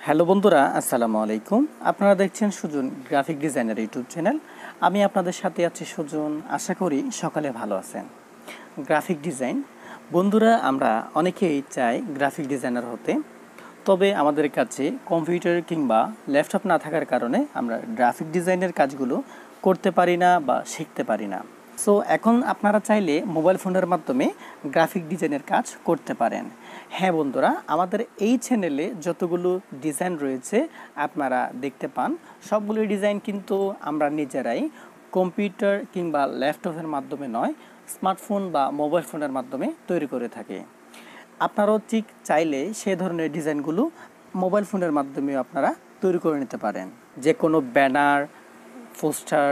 Hello বন্ধুরা, আসসালামু আলাইকুম। আপনারা দেখছেন Sujan graphic designer YouTube channel. আমি আপনাদের সাথে আছি সুজন। আশা করি সকালে ভালো আছেন। গ্রাফিক ডিজাইন বন্ধুরা, আমরা অনেকেই চাই গ্রাফিক ডিজাইনার হতে, তবে আমাদের কাছে কম্পিউটার কিংবা ল্যাপটপ না থাকার কারণে আমরা গ্রাফিক ডিজাইনের কাজগুলো করতে পারি না বা শিখতে পারি না। সো এখন আপনারা চাইলে মোবাইল ফোনের মাধ্যমে গ্রাফিক ডিজাইনের কাজ করতে পারেন। হ্যাঁ বন্ধুরা, আমাদের এই চ্যানেলে যতগুলো ডিজাইন রয়েছে আপনারা দেখতে পান, সবগুলো ডিজাইন কিন্তু আমরা নিজেরাই কম্পিউটার কিংবা ল্যাপটপের মাধ্যমে নয়, স্মার্টফোন বা মোবাইল ফোনের মাধ্যমে তৈরি করে থাকি। আপনারাও ঠিক চাইলে সে ধরনের ডিজাইনগুলো মোবাইল ফোনের মাধ্যমে আপনারা তৈরি করে নিতে পারেন। যে কোনো ব্যানার, পোস্টার,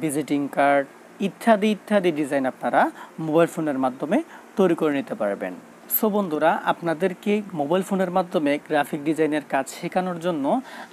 ভিজিটিং কার্ড ইত্যাদি ইত্যাদি ডিজাইন আপনারা মোবাইল ফোনের মাধ্যমে তৈরি করে নিতে পারবেন। সো বন্ধুরা, আপনাদেরকে মোবাইল ফোনের মাধ্যমে গ্রাফিক ডিজাইনের কাজ শেখানোর জন্য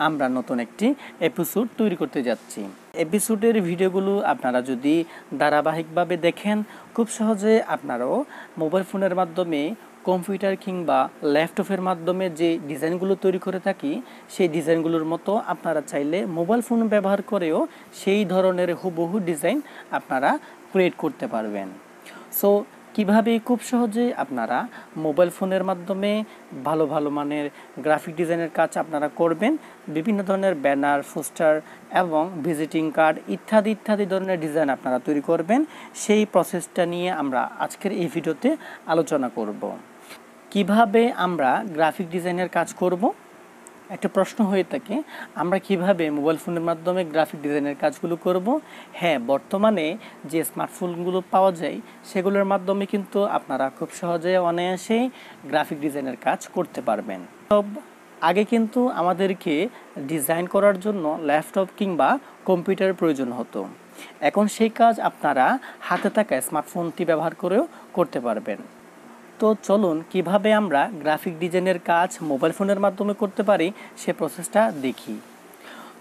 আমরা নতুন একটি এপিসোড তৈরি করতে যাচ্ছি। এপিসোডের ভিডিওগুলো আপনারা যদি ধারাবাহিকভাবে দেখেন, খুব সহজে আপনারাও মোবাইল ফোনের মাধ্যমে কম্পিউটার কিংবা ল্যাপটপের মাধ্যমে যে ডিজাইনগুলো তৈরি করে থাকি, সেই ডিজাইনগুলোর মতো আপনারা চাইলে মোবাইল ফোন ব্যবহার করেও সেই ধরনের হুবহু ডিজাইন আপনারা ক্রিয়েট করতে পারবেন। সো কিভাবে খুব সহজে আপনারা মোবাইল ফোনের মাধ্যমে ভালো ভালো মানের গ্রাফিক ডিজাইনের কাজ আপনারা করবেন, বিভিন্ন ধরনের ব্যানার, পোস্টার এবং ভিজিটিং কার্ড ইত্যাদি ইত্যাদি ধরনের ডিজাইন আপনারা তৈরি করবেন, সেই প্রসেসটা নিয়ে আমরা আজকের এই ভিডিওতে আলোচনা করব। কিভাবে আমরা গ্রাফিক ডিজাইনের কাজ করব? একটা প্রশ্ন হয়ে থাকে, আমরা কিভাবে মোবাইল ফোনের মাধ্যমে গ্রাফিক ডিজাইনের কাজগুলো করব? হ্যাঁ, বর্তমানে যে স্মার্টফোনগুলো পাওয়া যায় সেগুলোর মাধ্যমে কিন্তু আপনারা খুব সহজে অনায়াসেই গ্রাফিক ডিজাইনের কাজ করতে পারবেন। সব আগে কিন্তু আমাদেরকে ডিজাইন করার জন্য ল্যাপটপ কিংবা কম্পিউটারের প্রয়োজন হতো। এখন সেই কাজ আপনারা হাতে থাকা স্মার্টফোনটি ব্যবহার করেও করতে পারবেন। তো চলুন কিভাবে আমরা গ্রাফিক ডিজাইনের কাজ মোবাইল ফোনের মাধ্যমে করতে পারি সে প্রসেসটা দেখি।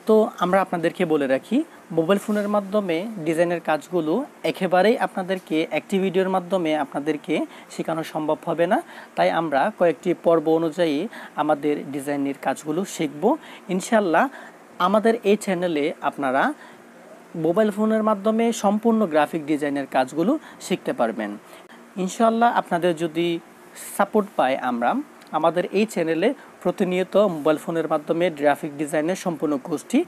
তো আমরা আপনাদেরকে বলে রাখি, মোবাইল ফোনের মাধ্যমে ডিজাইনের কাজগুলো একেবারেই আপনাদেরকে একটি ভিডিওর মাধ্যমে আপনাদেরকে শেখানো সম্ভব হবে না। তাই আমরা কয়েকটি পর্ব অনুযায়ী আমাদের ডিজাইনের কাজগুলো শিখব। ইনশাল্লাহ আমাদের এই চ্যানেলে আপনারা মোবাইল ফোনের মাধ্যমে সম্পূর্ণ গ্রাফিক ডিজাইনের কাজগুলো শিখতে পারবেন। ইনশাল্লাহ আপনাদের যদি সাপোর্ট পাই, আমরা আমাদের এই চ্যানেলে প্রতিনিয়ত মোবাইল ফোনের মাধ্যমে গ্রাফিক ডিজাইনের সম্পূর্ণ কোর্সটি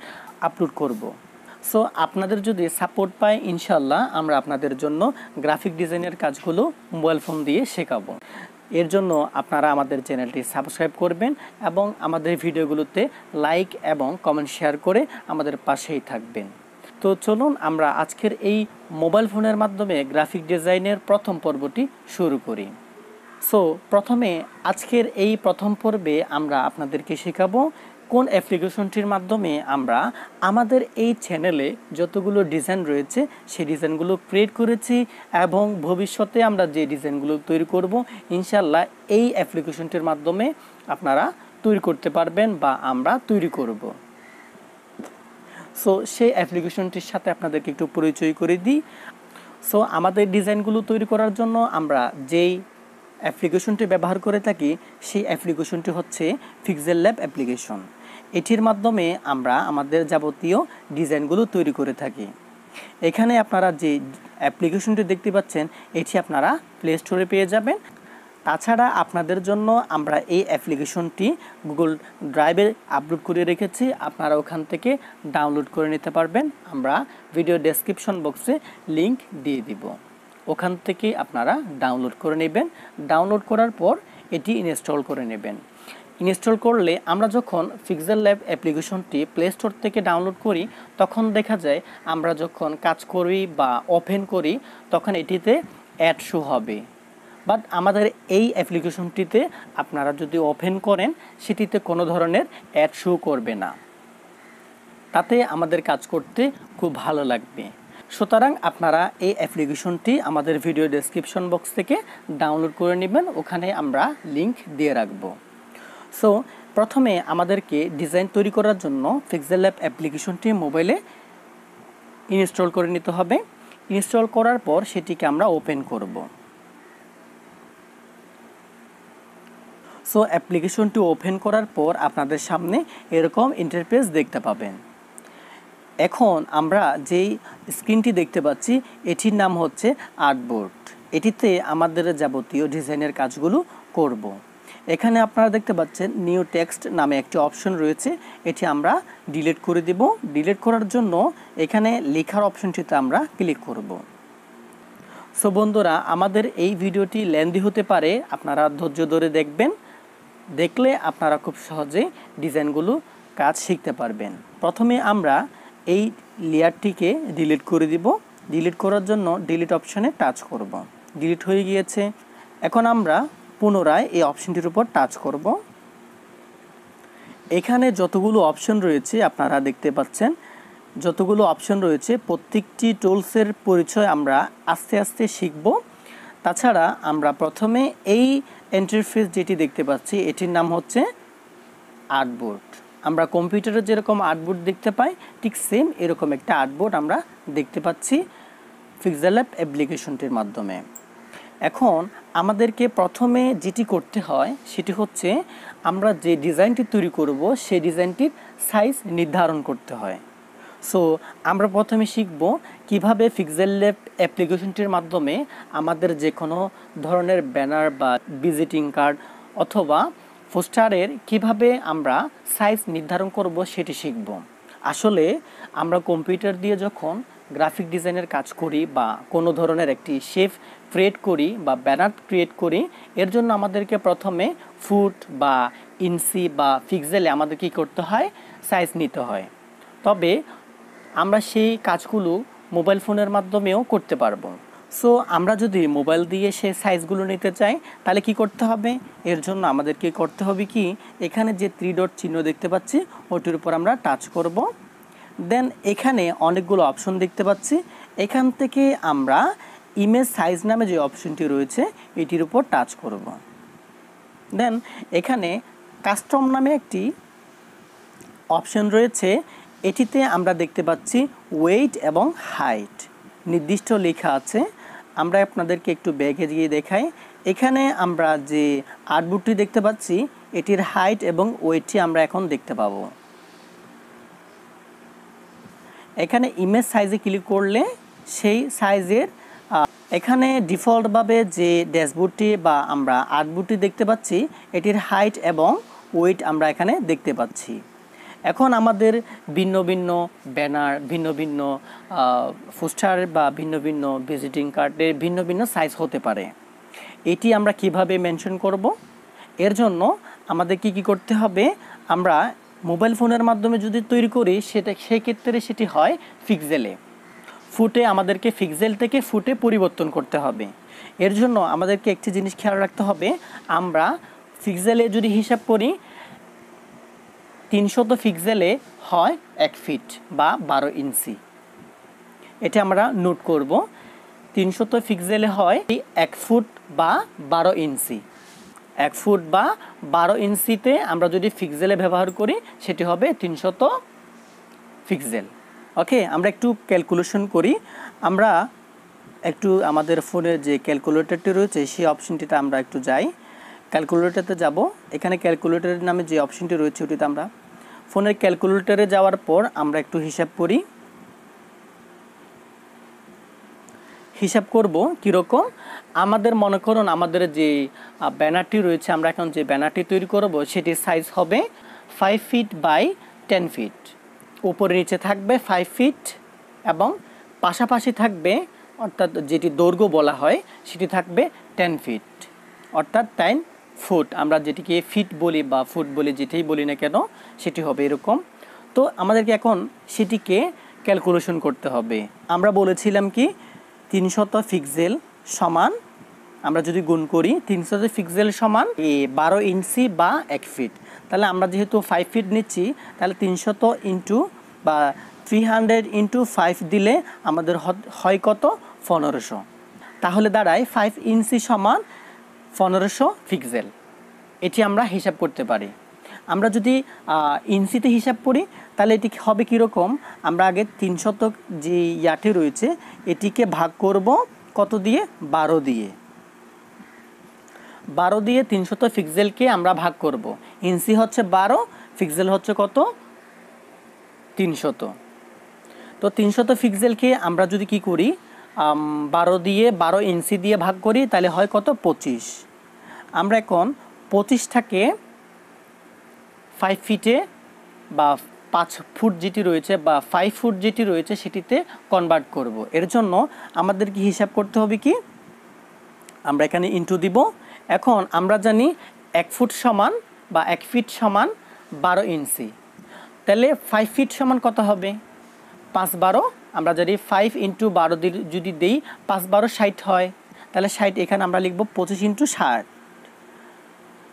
আপলোড করব। সো আপনাদের যদি সাপোর্ট পাই, ইনশাল্লাহ আমরা আপনাদের জন্য গ্রাফিক ডিজাইনের কাজগুলো মোবাইল ফোন দিয়ে শেখাবো। এর জন্য আপনারা আমাদের চ্যানেলটি সাবস্ক্রাইব করবেন এবং আমাদের ভিডিওগুলোতে লাইক এবং কমেন্ট শেয়ার করে আমাদের পাশেই থাকবেন। তো চলুন আমরা আজকের এই মোবাইল ফোনের মাধ্যমে গ্রাফিক ডিজাইনের প্রথম পর্বটি শুরু করি। সো প্রথমে আজকের এই প্রথম পর্বে আমরা আপনাদেরকে শেখাবো কোন অ্যাপ্লিকেশনটির মাধ্যমে আমরা আমাদের এই চ্যানেলে যতগুলো ডিজাইন রয়েছে সেই ডিজাইনগুলো ক্রিয়েট করেছি এবং ভবিষ্যতে আমরা যে ডিজাইনগুলো তৈরি করব ইনশাল্লাহ এই অ্যাপ্লিকেশনটির মাধ্যমে আপনারা তৈরি করতে পারবেন বা আমরা তৈরি করব। সো সেই অ্যাপ্লিকেশনটির সাথে আপনাদেরকে একটু পরিচয় করে দিই। সো আমাদের ডিজাইনগুলো তৈরি করার জন্য আমরা যেই অ্যাপ্লিকেশনটি ব্যবহার করে থাকি সেই অ্যাপ্লিকেশনটি হচ্ছে পিক্সেল ল্যাব অ্যাপ্লিকেশন। এটির মাধ্যমে আমরা আমাদের যাবতীয় ডিজাইনগুলো তৈরি করে থাকি। এখানে আপনারা যে অ্যাপ্লিকেশনটি দেখতে পাচ্ছেন এটি আপনারা প্লে স্টোরে পেয়ে যাবেন। তাছাড়া আপনাদের জন্য আমরা এই অ্যাপ্লিকেশনটি গুগল ড্রাইভে আপলোড করে রেখেছি, আপনারা ওখান থেকে ডাউনলোড করে নিতে পারবেন। আমরা ভিডিও ডেসক্রিপশন বক্সে লিংক দিয়ে দিব, ওখান থেকে আপনারা ডাউনলোড করে নেবেন। ডাউনলোড করার পর এটি ইনস্টল করে নেবেন। ইনস্টল করলে আমরা যখন পিক্সেল ল্যাব অ্যাপ্লিকেশনটি প্লে স্টোর থেকে ডাউনলোড করি তখন দেখা যায় আমরা যখন কাজ করি বা ওপেন করি তখন এটিতে অ্যাড শো হবে। বাট আমাদের এই অ্যাপ্লিকেশনটিতে আপনারা যদি ওপেন করেন সেটিতে কোনো ধরনের অ্যাড শো করবে না, তাতে আমাদের কাজ করতে খুব ভালো লাগবে। সুতরাং আপনারা এই অ্যাপ্লিকেশনটি আমাদের ভিডিও ডেসক্রিপশন বক্স থেকে ডাউনলোড করে নেবেন, ওখানে আমরা লিংক দিয়ে রাখব। সো প্রথমে আমাদেরকে ডিজাইন তৈরি করার জন্য পিক্সেল ল্যাব অ্যাপ্লিকেশনটি মোবাইলে ইনস্টল করে নিতে হবে। ইনস্টল করার পর সেটিকে আমরা ওপেন করব। সো অ্যাপ্লিকেশনটি ওপেন করার পর আপনাদের সামনে এরকম ইন্টারফেস দেখতে পাবেন। এখন আমরা যেই স্ক্রিনটি দেখতে পাচ্ছি এটির নাম হচ্ছে আর্টবোর্ড। এটিতে আমাদের যাবতীয় ডিজাইনের কাজগুলো করব। এখানে আপনারা দেখতে পাচ্ছেন নিউ টেক্সট নামে একটি অপশন রয়েছে, এটি আমরা ডিলিট করে দেব। ডিলিট করার জন্য এখানে লেখার অপশনটিতে আমরা ক্লিক করব। সো বন্ধুরা, আমাদের এই ভিডিওটি লেন্দি হতে পারে, আপনারা ধৈর্য ধরে দেখবেন। দেখলে আপনারা খুব সহজে ডিজাইনগুলো কাজ শিখতে পারবেন। প্রথমে আমরা এই লেয়ারটিকে ডিলিট করে দিব। ডিলিট করার জন্য ডিলিট অপশনে টাচ করব। ডিলিট হয়ে গিয়েছে। এখন আমরা পুনরায় এই অপশনটির উপর টাচ করব। এখানে যতগুলো অপশন রয়েছে আপনারা দেখতে পাচ্ছেন, যতগুলো অপশন রয়েছে প্রত্যেকটি টুলসের পরিচয় আমরা আস্তে আস্তে শিখব। তাছাড়া আমরা প্রথমে এই ইন্টারফেস যেটি দেখতে পাচ্ছি এটির নাম হচ্ছে আর্টবোর্ড। আমরা কম্পিউটারে যেরকম আর্টবোর্ড দেখতে পাই ঠিক সেম এরকম একটা আর্টবোর্ড আমরা দেখতে পাচ্ছি পিক্সেল ল্যাব অ্যাপ্লিকেশনটির মাধ্যমে। এখন আমাদেরকে প্রথমে যেটি করতে হয় সেটি হচ্ছে আমরা যে ডিজাইনটি তৈরি করব সেই ডিজাইনটির সাইজ নির্ধারণ করতে হয়। সো আমরা প্রথমে শিখব কিভাবে পিক্সেল ল্যাব অ্যাপ্লিকেশনটির মাধ্যমে আমাদের যে কোনো ধরনের ব্যানার বা ভিজিটিং কার্ড অথবা পোস্টারের কিভাবে আমরা সাইজ নির্ধারণ করব সেটি শিখব। আসলে আমরা কম্পিউটার দিয়ে যখন গ্রাফিক ডিজাইনের কাজ করি বা কোনো ধরনের একটি শেপ ক্রিয়েট করি বা ব্যানার ক্রিয়েট করি, এর জন্য আমাদেরকে প্রথমে ফুট বা ইঞ্চি বা পিক্সেলে আমাদের কী করতে হয়, সাইজ নিতে হয়। তবে আমরা সেই কাজগুলো মোবাইল ফোনের মাধ্যমেও করতে পারবো। সো আমরা যদি মোবাইল দিয়ে সেই সাইজগুলো নিতে চাই তাহলে কি করতে হবে, এর জন্য আমাদেরকে করতে হবে কি, এখানে যে 3 ডট চিহ্ন দেখতে পাচ্ছি ওটির উপর আমরা টাচ করব। দেন এখানে অনেকগুলো অপশন দেখতে পাচ্ছি, এখান থেকে আমরা ইমেজ সাইজ নামে যে অপশনটি রয়েছে এটির উপর টাচ করব। দেন এখানে কাস্টম নামে একটি অপশন রয়েছে, এটিতে আমরা দেখতে পাচ্ছি ওয়েট এবং হাইট নির্দিষ্ট লেখা আছে। আমরা আপনাদেরকে একটু ব্যাগে গিয়ে দেখাই। এখানে আমরা যে আর্টবোর্ডটি দেখতে পাচ্ছি এটির হাইট এবং ওয়েটটি আমরা এখন দেখতে পাবো। এখানে ইমেজ সাইজে ক্লিক করলে সেই সাইজের এখানে ডিফল্টভাবে যে ড্যাশবোর্ডটি বা আমরা আর্টবোর্ডটি দেখতে পাচ্ছি এটির হাইট এবং ওয়েট আমরা এখানে দেখতে পাচ্ছি। এখন আমাদের ভিন্ন ভিন্ন ব্যানার, ভিন্ন ভিন্ন পোস্টার বা ভিন্ন ভিন্ন ভিজিটিং কার্ডের ভিন্ন ভিন্ন সাইজ হতে পারে। এটি আমরা কিভাবে মেনশন করব, এর জন্য আমাদের কি করতে হবে, আমরা মোবাইল ফোনের মাধ্যমে যদি তৈরি করি সেক্ষেত্রে সেটি হয় পিক্সেলে। ফুটে আমাদেরকে পিক্সেল থেকে ফুটে পরিবর্তন করতে হবে। এর জন্য আমাদেরকে একটি জিনিস খেয়াল রাখতে হবে, আমরা পিক্সেলে যদি হিসাব করি 300 পিক্সেলে হয় 1 ফিট বা 12 ইঞ্চি। এটা আমরা নোট করব। 300 পিক্সেলে হয় 1 ফুট বা 12 ইঞ্চি। 1 ফুট বা 12 ইঞ্চিতে আমরা যদি পিক্সেলে ব্যবহার করি সেটি হবে 300 পিক্সেল। ওকে, আমরা একটু ক্যালকুলেশন করি। আমরা একটু আমাদের ফোনের যে ক্যালকুলেটরটি রয়েছে সেই অপশনটিতে আমরা একটু যাই। ক্যালকুলেটরতে যাব। এখানে ক্যালকুলেটরের নামে যে অপশনটি রয়েছে ওটিতে আমরা ফোনের ক্যালকুলেটরে যাওয়ার পর আমরা একটু হিসাব করি। হিসাব করব কীরকম, আমাদের মনে করুন আমাদের যে ব্যানারটি রয়েছে, আমরা এখন যে ব্যানারটি তৈরি করব সেটির সাইজ হবে 5 ফিট বাই 10 ফিট। উপরে নিচে থাকবে 5 ফিট এবং পাশাপাশি থাকবে, অর্থাৎ যেটি দৈর্ঘ্য বলা হয় সেটি থাকবে 10 ফিট অর্থাৎ 10 ফুট। আমরা যেটিকে ফিট বলি বা ফুট বলি, যেটাই বলি না কেন সেটি হবে এরকম। তো আমাদেরকে এখন সেটিকে ক্যালকুলেশন করতে হবে। আমরা বলেছিলাম কি 300 পিক্সেল সমান, আমরা যদি গুণ করি 300 পিক্সেল সমান 12 ইঞ্চি বা 1 ফিট। তাহলে আমরা যেহেতু 5 ফিট নিচ্ছি তাহলে 300 ইন্টু বা 300 ইন্টু 5 দিলে আমাদের হয় কত, 1500। তাহলে দাঁড়ায় 5 ইঞ্চি সমান 1500 পিক্সেল। এটি আমরা হিসাব করতে পারি। আমরা যদি ইঞ্চিতে হিসাব করি তাহলে এটি হবে কীরকম, আমরা আগে 300 যে ইয়াটি রয়েছে এটিকে ভাগ করব কত দিয়ে, 12 দিয়ে। 12 দিয়ে 300 পিক্সেলকে আমরা ভাগ করব। ইঞ্চি হচ্ছে 12, পিক্সেল হচ্ছে কত? 300। তো 300 পিক্সেলকে আমরা যদি কি করি, 12 ইঞ্চি দিয়ে ভাগ করি, তাহলে হয় কত? 25। আমরা এখন 25টাকে 5 ফিটে বা 5 ফুট যেটি রয়েছে বা 5 ফুট যেটি রয়েছে সেটিতে কনভার্ট করব। এর জন্য আমাদের কি হিসাব করতে হবে কি, আমরা এখানে ইনটু দিব। এখন আমরা জানি 1 ফুট সমান বা 1 ফিট সমান 12 ইঞ্চি। তাহলে 5 ফিট সমান কত হবে? 5 12, আমরা জানি 5 ইন্টু 12 যদি দেই 5 12 60 হয়। তাহলে 60 এখানে আমরা লিখব 25 ইন্টু 60।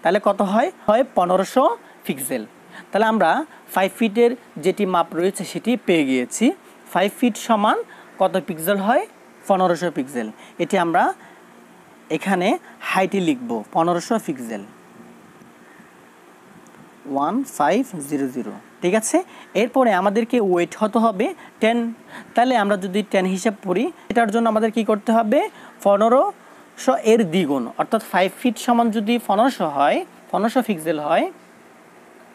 তাহলে কত হয়? 1500 পিক্সেল। তাহলে আমরা 5 ফিটের যেটি মাপ রয়েছে সেটি পেয়ে গিয়েছি। 5 ফিট সমান কত পিক্সেল হয়? 1500 পিক্সেল। এটি আমরা এখানে হাইটে লিখব 1500 পিক্সেল, 1500। ঠিক আছে। এরপরে আমাদেরকে ওয়েট হতে হবে 10। তাহলে আমরা যদি 10 হিসাব করি, এটার জন্য আমাদের কি করতে হবে? 1500 এর দ্বিগুণ, অর্থাৎ 5 ফিট সমান যদি 1500 হয়, 1500 পিক্সেল হয়,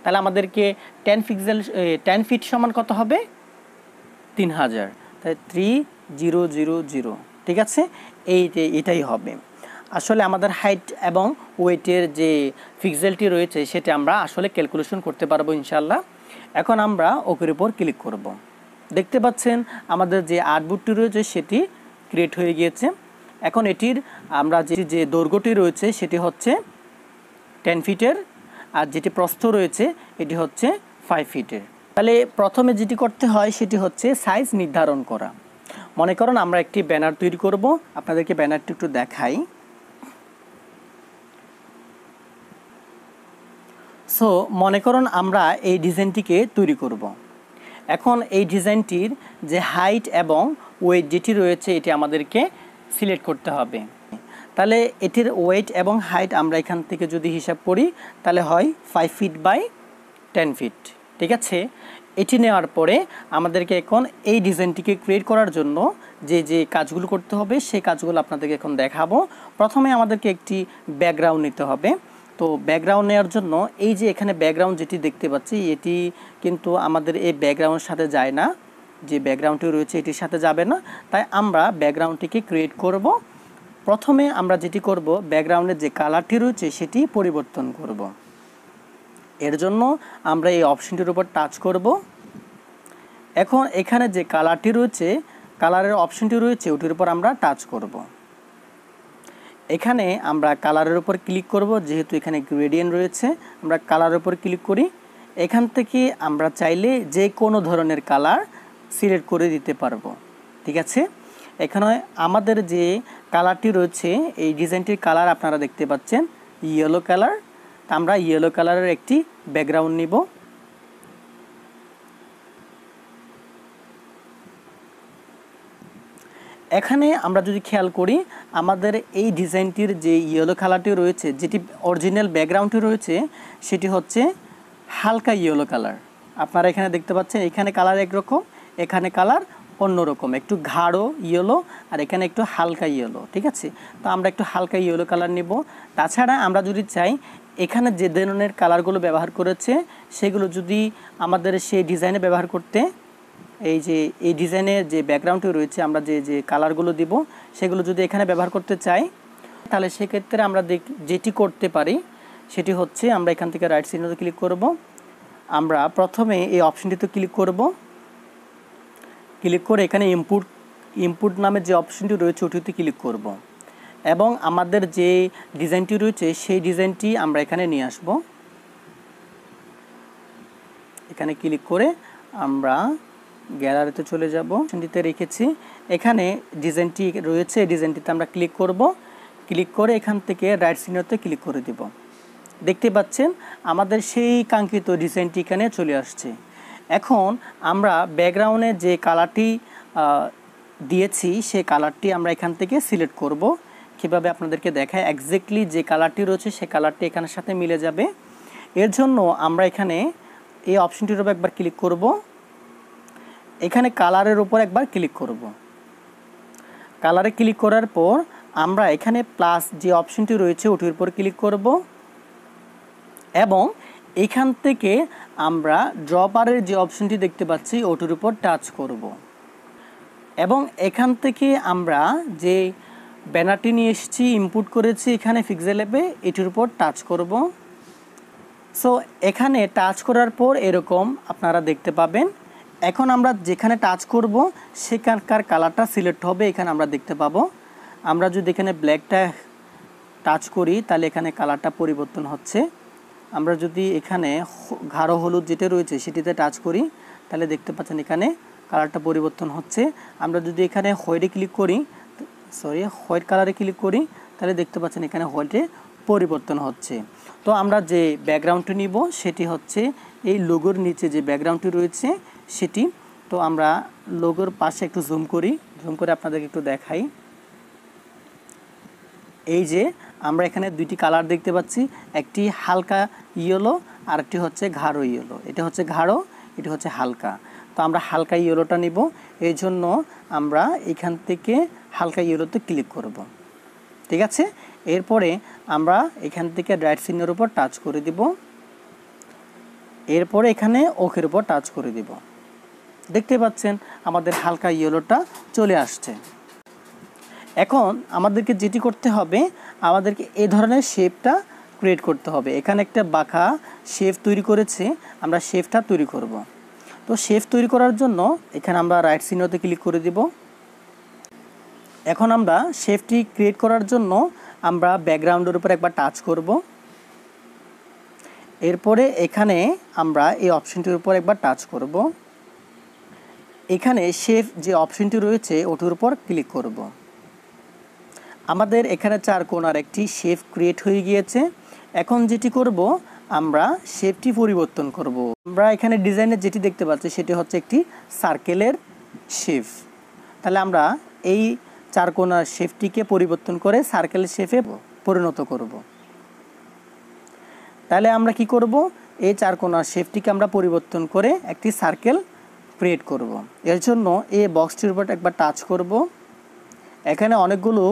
তাহলে আমাদেরকে 10 ফিট সমান কত হবে? 3000। তাই 3000। ঠিক আছে, এটাই হবে। আসলে আমাদের হাইট এবং ওয়েটের যে পিক্সেলটি রয়েছে সেটা আমরা আসলে ক্যালকুলেশন করতে পারবো ইনশাল্লাহ। এখন আমরা ওকের উপর ক্লিক করব। দেখতে পাচ্ছেন আমাদের যে আর্টবোর্ডটি রয়েছে সেটি ক্রিয়েট হয়ে গিয়েছে। এখন এটির আমরা যে দৈর্ঘ্যটি রয়েছে সেটি হচ্ছে 10 ফিটের, আর যেটি প্রস্থ রয়েছে এটি হচ্ছে 5 ফিটের। তাহলে প্রথমে যেটি করতে হয় সেটি হচ্ছে সাইজ নির্ধারণ করা। মনে করুন আমরা একটি ব্যানার তৈরি করব। আপনাদেরকে ব্যানারটি একটু দেখাই। সো মনে করুন আমরা এই ডিজাইনটিকে তৈরি করব। এখন এই ডিজাইনটির যে হাইট এবং ওয়েট যেটি রয়েছে এটি আমাদেরকে সিলেক্ট করতে হবে। তাহলে এটির ওয়েট এবং হাইট আমরা এখান থেকে যদি হিসাব করি তাহলে হয় 5 ফিট বাই 10 ফিট। ঠিক আছে, এটি নেওয়ার পরে আমাদেরকে এখন এই ডিজাইনটিকে ক্রিয়েট করার জন্য যে কাজগুলো করতে হবে সেই কাজগুলো আপনাদেরকে এখন দেখাবো। প্রথমে আমাদেরকে একটি ব্যাকগ্রাউন্ড নিতে হবে। তো ব্যাকগ্রাউন্ড নেওয়ার জন্য এই যে এখানে ব্যাকগ্রাউন্ড যেটি দেখতে পাচ্ছি এটি কিন্তু আমাদের এই ব্যাকগ্রাউন্ডের সাথে যায় না, যে ব্যাকগ্রাউন্ডটি রয়েছে এটির সাথে যাবে না। তাই আমরা ব্যাকগ্রাউন্ডটিকে ক্রিয়েট করব। প্রথমে আমরা যেটি করব, ব্যাকগ্রাউন্ডের যে কালারটি রয়েছে সেটি পরিবর্তন করব। এর জন্য আমরা এই অপশনটির উপর টাচ করব। এখন এখানে যে কালারটি রয়েছে, কালারের অপশনটি রয়েছে ওটির উপর আমরা টাচ করব। এখানে আমরা কালারের উপর ক্লিক করব, যেহেতু এখানে গ্রেডিয়েন্ট রয়েছে আমরা কালারের উপর ক্লিক করি। এখান থেকে আমরা চাইলে যে কোনো ধরনের কালার সিলেক্ট করে দিতে পারবো। ঠিক আছে, এখানে আমাদের যে কালারটি রয়েছে এই ডিজাইনটির কালার আপনারা দেখতে পাচ্ছেন ইয়েলো কালার। তা আমরা ইয়েলো কালারের একটি ব্যাকগ্রাউন্ড নিব। এখানে আমরা যদি খেয়াল করি আমাদের এই ডিজাইনটির যে ইয়েলো কালারটি রয়েছে, যেটি অরিজিনাল ব্যাকগ্রাউন্ডটি রয়েছে সেটি হচ্ছে হালকা ইয়েলো কালার। আপনারা এখানে দেখতে পাচ্ছেন এখানে কালার একরকম, এখানে কালার অন্যরকম, একটু গাঢ় ইয়েলো আর এখানে একটু হালকা ইয়েলো। ঠিক আছে, তো আমরা একটু হালকা ইয়েলো কালার নিব। তাছাড়া আমরা যদি চাই এখানে যে ধরনের কালারগুলো ব্যবহার করেছে সেগুলো যদি আমাদের সেই ডিজাইনে ব্যবহার করতে, এই যে এই ডিজাইনের যে ব্যাকগ্রাউন্ডটি রয়েছে আমরা যে কালারগুলো দিব সেগুলো যদি এখানে ব্যবহার করতে চাই তাহলে সেক্ষেত্রে আমরা যেটি করতে পারি সেটি হচ্ছে আমরা এখান থেকে রাইট চিহ্নতে ক্লিক করব। আমরা প্রথমে এই অপশনটিতে ক্লিক করব। ক্লিক করে এখানে ইনপুট নামের যে অপশনটি রয়েছে ওটিতে ক্লিক করব এবং আমাদের যে ডিজাইনটি রয়েছে সেই ডিজাইনটি আমরা এখানে নিয়ে আসব। এখানে ক্লিক করে আমরা গ্যালারিতে চলে যাব, অপশনটিতে রেখেছি। এখানে ডিজাইনটি রয়েছে, এই ডিজাইনটিতে আমরা ক্লিক করব। ক্লিক করে এখান থেকে রাইট চিহ্নতে ক্লিক করে দিব। দেখতে পাচ্ছেন আমাদের সেই কাঙ্ক্ষিত ডিজাইনটি এখানে চলে আসছে। এখন আমরা ব্যাকগ্রাউন্ডে যে কালারটি দিয়েছি সেই কালারটি আমরা এখান থেকে সিলেক্ট করব। কীভাবে আপনাদেরকে দেখায়, এক্স্যাক্টলি যে কালারটি রয়েছে সেই কালারটি এখানের সাথে মিলে যাবে। এর জন্য আমরা এখানে এই অপশনটির উপর একবার ক্লিক করব। এখানে কালারের উপর একবার ক্লিক করব। কালারে ক্লিক করার পর আমরা এখানে প্লাস যে অপশনটি রয়েছে ওটির উপর ক্লিক করব এবং এখান থেকে আমরা ড্রপারের যে অপশনটি দেখতে পাচ্ছি ওটির উপর টাচ করব এবং এখান থেকে আমরা যে ব্যানারটি নিয়ে এসেছি ইনপুট করেছি এখানে পিক্সেল অ্যাপে এটির উপর টাচ করব। সো এখানে টাচ করার পর এরকম আপনারা দেখতে পাবেন। এখন আমরা যেখানে টাচ করব সেখানকার কালারটা সিলেক্ট হবে, এখানে আমরা দেখতে পাবো। আমরা যদি এখানে ব্ল্যাকটা টাচ করি তাহলে এখানে কালারটা পরিবর্তন হচ্ছে। আমরা যদি এখানে গাঢ় হলুদ যেটা রয়েছে সেটিতে টাচ করি তাহলে দেখতে পাচ্ছেন এখানে কালারটা পরিবর্তন হচ্ছে। আমরা যদি এখানে হোয়াইটে ক্লিক করি, হোয়াইট কালারে ক্লিক করি তাহলে দেখতে পাচ্ছেন এখানে হোয়াইটে পরিবর্তন হচ্ছে। তো আমরা যে ব্যাকগ্রাউন্ডটি নিব সেটি হচ্ছে এই লোগোর নিচে যে ব্যাকগ্রাউন্ডটি রয়েছে সেটি। তো আমরা লোগোর পাশে একটু জুম করে আপনাদেরকে একটু দেখাই। এই যে আমরা এখানে দুইটি কালার দেখতে পাচ্ছি, একটি হালকা ইয়েলো আর একটি হচ্ছে গাঢ় ইয়েলো। এটা হচ্ছে গাঢ়, এটি হচ্ছে হালকা। তো আমরা হালকা ইয়েলোটা নিব, এই জন্য আমরা এখান থেকে হালকা ইয়েলোতে ক্লিক করব। ঠিক আছে, এরপরে আমরা এখান থেকে রাইট চিহ্নের উপর টাচ করে দিব, এরপরে এখানে ওকের উপর টাচ করে দিব। দেখতে পাচ্ছেন আমাদের হালকা ইয়েলোটা চলে আসছে। এখন আমাদেরকে যেটি করতে হবে, আমাদেরকে এই ধরনের শেপটা ক্রিয়েট করতে হবে। এখানে একটা বাঁকা শেপ তৈরি করেছে, আমরা শেপটা তৈরি করব। তো শেপ তৈরি করার জন্য এখানে আমরা রাইট চিহ্নতে ক্লিক করে দিব। এখন আমরা শেপটি ক্রিয়েট করার জন্য আমরা ব্যাকগ্রাউন্ডের উপর একবার টাচ করব। এরপরে এখানে আমরা এই অপশনটির উপর একবার টাচ করব। এখানে শেপ যে অপশনটি রয়েছে ওটির উপর ক্লিক করব। আমাদের এখানে চার কোণার একটি শেপ ক্রিয়েট হয়ে গিয়েছে। এখন যেটি করব, আমরা শেপটি পরিবর্তন করব। আমরা এখানে ডিজাইনে যেটি দেখতে পাচ্ছি সেটি হচ্ছে একটি সার্কেলের শেপ। তাহলে আমরা এই চার কোণার শেপটিকে পরিবর্তন করে সার্কেলের শেপে পরিণত করব। তাহলে আমরা কি করব, এই চার কোণার শেপটিকে আমরা পরিবর্তন করে একটি সার্কেল ক্রিয়েট করব। এর জন্য এই বক্সটির উপর একবার টাচ করব। এখানে অনেকগুলো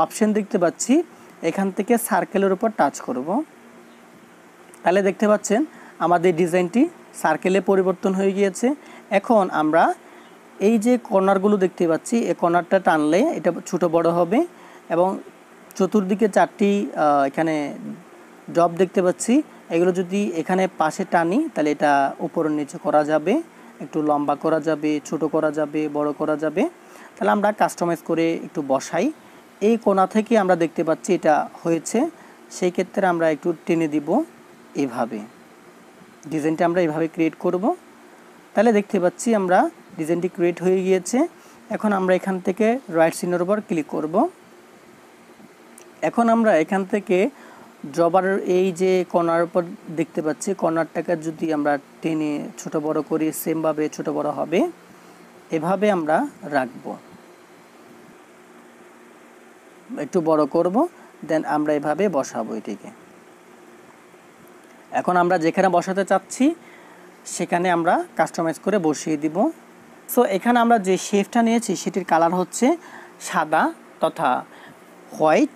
অপশন দেখতে পাচ্ছি, এখান থেকে সার্কেলের উপর টাচ করব। তাহলে দেখতে পাচ্ছেন আমাদের ডিজাইনটি সার্কেলে পরিবর্তন হয়ে গিয়েছে। এখন আমরা এই যে কর্নারগুলো দেখতে পাচ্ছি, এই কর্নারটা টানলে এটা ছোট বড় হবে এবং চতুর্দিকে চারটি এখানে ড্রপ দেখতে পাচ্ছি, এগুলো যদি এখানে পাশে টানি তাহলে এটা উপর নিচে করা যাবে, একটু লম্বা করা যাবে, ছোট করা যাবে, বড় করা যাবে। তাহলে আমরা কাস্টমাইজ করে একটু বসাই। এই কোণা থেকে আমরা দেখতে পাচ্ছি এটা হয়েছে, সেই ক্ষেত্রে আমরা একটু টেনে দিব। এইভাবে ডিজাইনটা আমরা এইভাবে ক্রিয়েট করব। তাহলে দেখতে পাচ্ছি আমরা ডিজাইনটি ক্রিয়েট হয়ে গিয়েছে। এখন আমরা এখান থেকে রাইট চিহ্নের উপর ক্লিক করব। এখন আমরা এখান থেকে ড্রপারের এই যে কর্নার উপর দেখতে পাচ্ছি, কর্নারটাকে যদি আমরা টেনে ছোট বড় করি, সেমভাবে ছোট বড় হবে, এভাবে আমরা রাখব। একটু বড় করব, দেন আমরা এভাবে বসাবো এটিকে। এখন আমরা যেখানে বসাতে চাচ্ছি সেখানে আমরা কাস্টমাইজ করে বসিয়ে দিব। সো এখানে আমরা যে শেপটা নিয়েছি সেটির কালার হচ্ছে সাদা তথা হোয়াইট।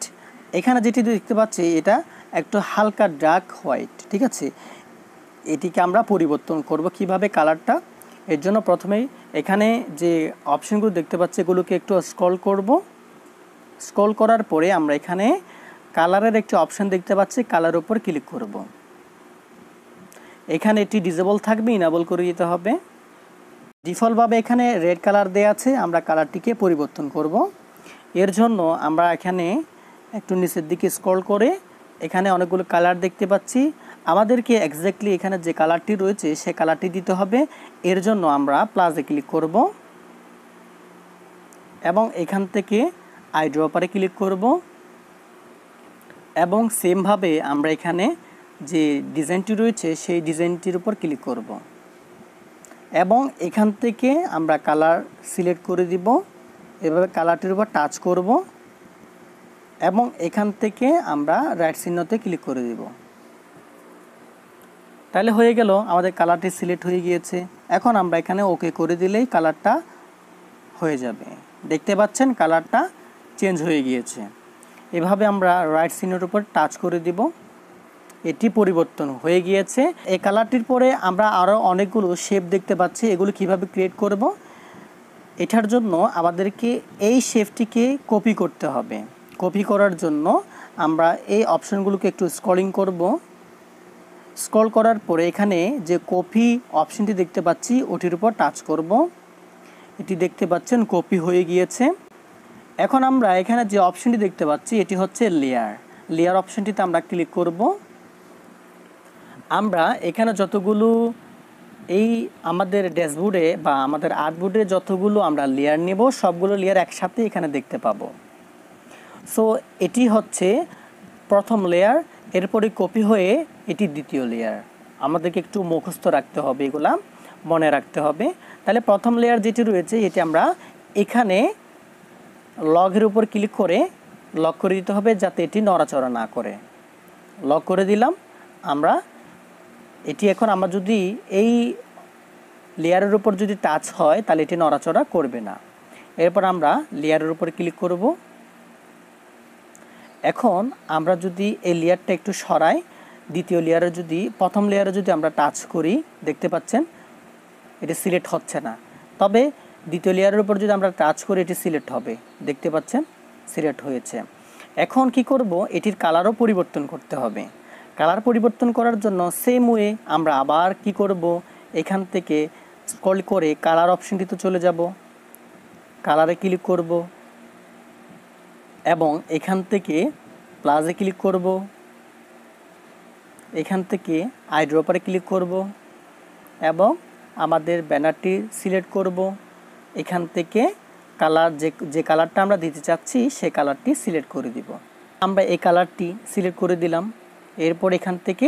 এখানে যেটি দেখতে পাচ্ছি এটা একটু হালকা ডার্ক হোয়াইট। ঠিক আছে, এটিকে আমরা পরিবর্তন করব কিভাবে কালারটা। এর জন্য প্রথমেই এখানে যে অপশনগুলো দেখতে পাচ্ছি এগুলোকে একটু স্ক্রল করব। স্ক্রল করার পরে আমরা এখানে কালারের একটি অপশন দেখতে পাচ্ছি, কালার উপর ক্লিক করব। এখানে এটি ডিসেবল থাকবে, ইনেবল করে দিতে হবে। ডিফল্টভাবে এখানে রেড কালার দেওয়া আছে, আমরা কালারটিকে পরিবর্তন করব। এর জন্য আমরা এখানে একটু নিচের দিকে স্ক্রল করে এখানে অনেকগুলো কালার দেখতে পাচ্ছি, আমাদেরকে এক্স্যাক্টলি এখানে যে কালারটি রয়েছে সে কালারটি দিতে হবে। এর জন্য আমরা প্লাসে ক্লিক করব এবং এখান থেকে আই ড্রপারে ক্লিক করব এবং সেমভাবে আমরা এখানে যে ডিজাইনটি রয়েছে সেই ডিজাইনটির উপর ক্লিক করব এবং এখান থেকে আমরা কালার সিলেক্ট করে দিব। এভাবে কালারটির উপর টাচ করব এবং এখান থেকে আমরা রাইট চিহ্নতে ক্লিক করে দিব। তাহলে হয়ে গেল, আমাদের কালারটি সিলেক্ট হয়ে গিয়েছে। এখন আমরা এখানে ওকে করে দিলেই কালারটা হয়ে যাবে। দেখতে পাচ্ছেন কালারটা চেঞ্জ হয়ে গিয়েছে। এভাবে আমরা রাইট সিনের উপর টাচ করে দিব, এটি পরিবর্তন হয়ে গিয়েছে। এই কালারটির পরে আমরা আরও অনেকগুলো শেপ দেখতে পাচ্ছি, এগুলো কিভাবে ক্রিয়েট করব। এটার জন্য আমাদেরকে এই শেপটিকে কপি করতে হবে। কপি করার জন্য আমরা এই অপশনগুলোকে একটু স্ক্রলিং করব। স্ক্রল করার পরে এখানে যে কপি অপশনটি দেখতে পাচ্ছি ওটির উপর টাচ করব। এটি দেখতে পাচ্ছেন কপি হয়ে গিয়েছে। এখন আমরা এখানে যে অপশনটি দেখতে পাচ্ছি এটি হচ্ছে লেয়ার। লেয়ার অপশনটিতে আমরা ক্লিক করব। আমরা এখানে যতগুলো এই আমাদের ড্যাশবোর্ডে বা আমাদের আর্টবোর্ডে যতগুলো আমরা লেয়ার নেব সবগুলো লেয়ার একসাথে এখানে দেখতে পাবো। সো এটি হচ্ছে প্রথম লেয়ার, এরপরে কপি হয়ে এটি দ্বিতীয় লেয়ার। আমাদেরকে একটু মুখস্থ রাখতে হবে, এগুলা মনে রাখতে হবে। তাহলে প্রথম লেয়ার যেটি রয়েছে এটি আমরা এখানে লগের উপর ক্লিক করে লক করে দিতে হবে যাতে এটি নড়াচড়া না করে। লক করে দিলাম আমরা। এটি এখন আমরা যদি এই লেয়ারের উপর যদি টাচ হয় তাহলে এটি নড়াচড়া করবে না। এরপর আমরা লেয়ারের উপর ক্লিক করব। এখন আমরা যদি এই লেয়ারটা একটু সরাই, দ্বিতীয় লেয়ারে যদি প্রথম লেয়ারে যদি আমরা টাচ করি দেখতে পাচ্ছেন এটি সিলেক্ট হচ্ছে না, তবে দ্বিতীয় লেয়ারের উপর যদি আমরা টাচ করি এটি সিলেক্ট হবে। দেখতে পাচ্ছেন সিলেক্ট হয়েছে। এখন কি করব, এটির কালারও পরিবর্তন করতে হবে। কালার পরিবর্তন করার জন্য সেম ওয়ে আমরা আবার কি করব, এখান থেকে স্ক্রল করে কালার অপশনটিতে চলে যাব, কালারে ক্লিক করব এবং এখান থেকে প্লাসে ক্লিক করব, এখান থেকে আইড্রপারে ক্লিক করব এবং আমাদের ব্যানারটি সিলেক্ট করব। এখান থেকে কালার যে কালারটা আমরা দিতে চাচ্ছি সে কালারটি সিলেক্ট করে দিব। আমরা এই কালারটি সিলেক্ট করে দিলাম। এরপর এখান থেকে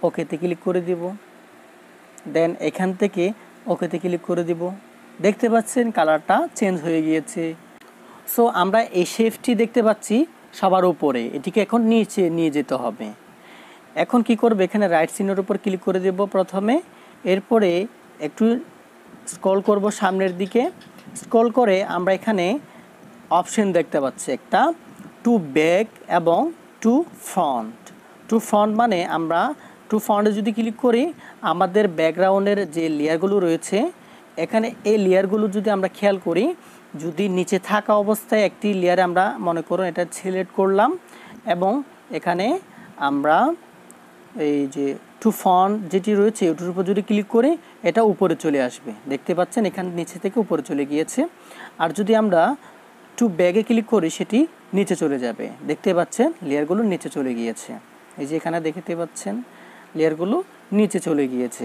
ওকেতে ক্লিক করে দিব, দেন এখান থেকে ওকেতে ক্লিক করে দিব। দেখতে পাচ্ছেন কালারটা চেঞ্জ হয়ে গিয়েছে। সো আমরা এই শেপটি দেখতে পাচ্ছি সবার উপরে, এটিকে এখন নিচে নিয়ে যেতে হবে। এখন কি করব, এখানে রাইট সিনের উপর ক্লিক করে দেব প্রথমে। এরপরে একটু স্ক্রল করব সামনের দিকে। স্ক্রল করে আমরা এখানে অপশন দেখতে পাচ্ছি একটা, টু ব্যাক এবং টু ফ্রন্ট। টু ফ্রন্ট মানে আমরা টু ফ্রন্টে যদি ক্লিক করি আমাদের ব্যাকগ্রাউন্ডের যে লেয়ারগুলো রয়েছে এখানে এই লেয়ারগুলো যদি আমরা খেয়াল করি, যদি নিচে থাকা অবস্থায় একটি লেয়ারে আমরা মনে করুন এটা সিলেক্ট করলাম এবং এখানে আমরা এই যে টু ফ্রন্ট যেটি রয়েছে ওটার উপর যদি ক্লিক করি এটা উপরে চলে আসবে। দেখতে পাচ্ছেন এখানে নিচে থেকে উপরে চলে গিয়েছে। আর যদি আমরা টু ব্যাকে ক্লিক করি সেটি নিচে চলে যাবে। দেখতে পাচ্ছেন লেয়ারগুলো নিচে চলে গিয়েছে। এই যে এখানে দেখতে পাচ্ছেন লেয়ারগুলো নিচে চলে গিয়েছে।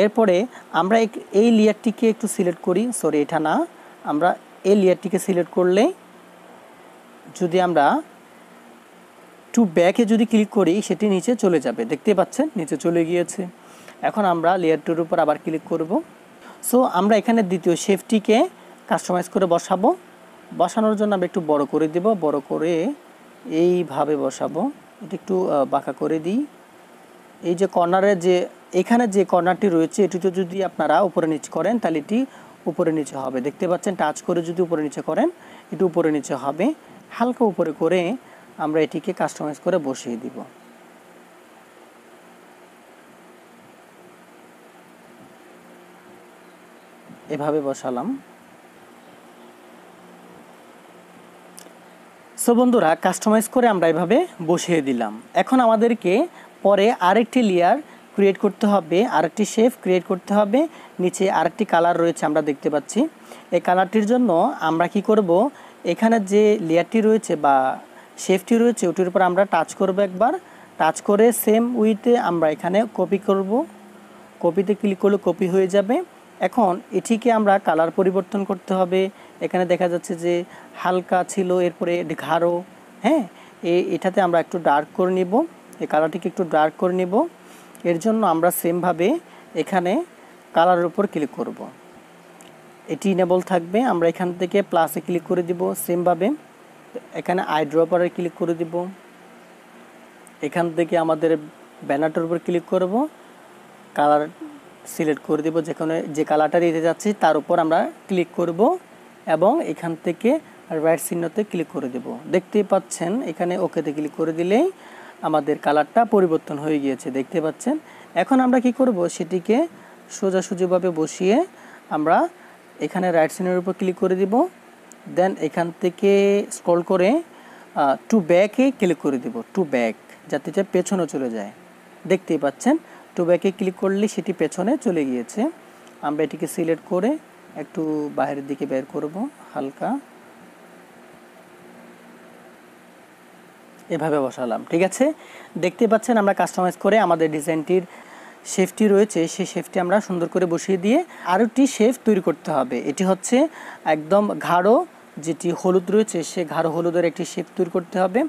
এরপরে আমরা এই লেয়ারটিকে একটু সিলেক্ট করি, সরি এটা না, আমরা এই লেয়ারটিকে সিলেক্ট করলে যদি আমরা টু ব্যাকে যদি ক্লিক করি সেটি নিচে চলে যাবে। দেখতে পাচ্ছেন নিচে চলে গিয়েছে। এখন আমরা লেয়ারটির উপর আবার ক্লিক করব। সো আমরা এখানে দ্বিতীয় শেপটিকে কাস্টমাইজ করে বসাবো। বসানোর জন্য আমরা একটু বড় করে দেব, বড় করে এইভাবে বসাবো। এটা একটু বাঁকা করে দিই। এই যে কর্নারে যে এখানে যে কর্নারটি রয়েছে এটিতে যদি আপনারা উপরে নিচে করেন তাহলে এটি উপরে নিচে হবে। দেখতে পাচ্ছেন টাচ করে যদি উপরে নিচে করেন এটি উপরে নিচে হবে। হালকা উপরে করে আমরা এটিকে কাস্টমাইজ করে বসিয়ে দিব। এভাবে বসালাম। সো বন্ধুরা কাস্টমাইজ করে আমরা এভাবে বসিয়ে দিলাম। এখন আমাদেরকে পরে আরেকটি লেয়ার ক্রিয়েট করতে হবে, আরেকটি শেপ ক্রিয়েট করতে হবে। নিচে আরেকটি কালার রয়েছে আমরা দেখতে পাচ্ছি। এই কালারটির জন্য আমরা কি করব, এখানে যে লেয়ারটি রয়েছে বা শেপটি রয়েছে ওটির উপর আমরা টাচ করব একবার। টাচ করে সেম উইতে আমরা এখানে কপি করব। কপিতে ক্লিক করলে কপি হয়ে যাবে। এখন এটিকে আমরা কালার পরিবর্তন করতে হবে। এখানে দেখা যাচ্ছে যে হালকা ছিল, এরপরে গাঢ়, হ্যাঁ এটাতে আমরা একটু ডার্ক করে নিব। এই কালারটিকে একটু ডার্ক করে নিব। এর জন্য আমরা সেমভাবে এখানে কালারের উপর ক্লিক করব। এটি ইনেবল থাকবে। আমরা এখান থেকে প্লাসে ক্লিক করে দিব। সেমভাবে এখানে আইড্রপারে ক্লিক করে দিব। এখান থেকে আমাদের ব্যানারটার উপর ক্লিক করব, কালার সিলেক্ট করে দেব। যেখানে যে কালারটা দিতে যাচ্ছি তার উপর আমরা ক্লিক করব এবং এখান থেকে রাইট চিহ্নতে ক্লিক করে দেব। দেখতেই পাচ্ছেন এখানে ওকেতে ক্লিক করে দিলেই আমাদের কালারটা পরিবর্তন হয়ে গিয়েছে, দেখতে পাচ্ছেন। এখন আমরা কি করব, সেটিকে সোজাসুজিভাবে বসিয়ে আমরা এখানে রাইট চিহ্নের উপর ক্লিক করে দিব। দেন এখান থেকে স্ক্রল করে টু ব্যাকে ক্লিক করে দিব, টু ব্যাক, যাতে এটা পেছনে চলে যায়। দেখতেই পাচ্ছেন টু ব্যাকে ক্লিক করলে সেটি পেছনে চলে গিয়েছে। আমরা এটিকে সিলেক্ট করে একটু বাইরের দিকে বের করব, হালকা এভাবে বসালাম, ঠিক আছে। দেখতে পাচ্ছেন আমরা কাস্টমাইজ করে আমাদের ডিজাইনটির শেফটি রয়েছে, সেই শেফটি আমরা সুন্দর করে বসিয়ে দিয়ে আরও একটি শেফ তৈরি করতে হবে। এটি হচ্ছে একদম গাঢ়, যেটি হলুদ রয়েছে সে গাঢ় হলুদের একটি শেপ তৈরি করতে হবে।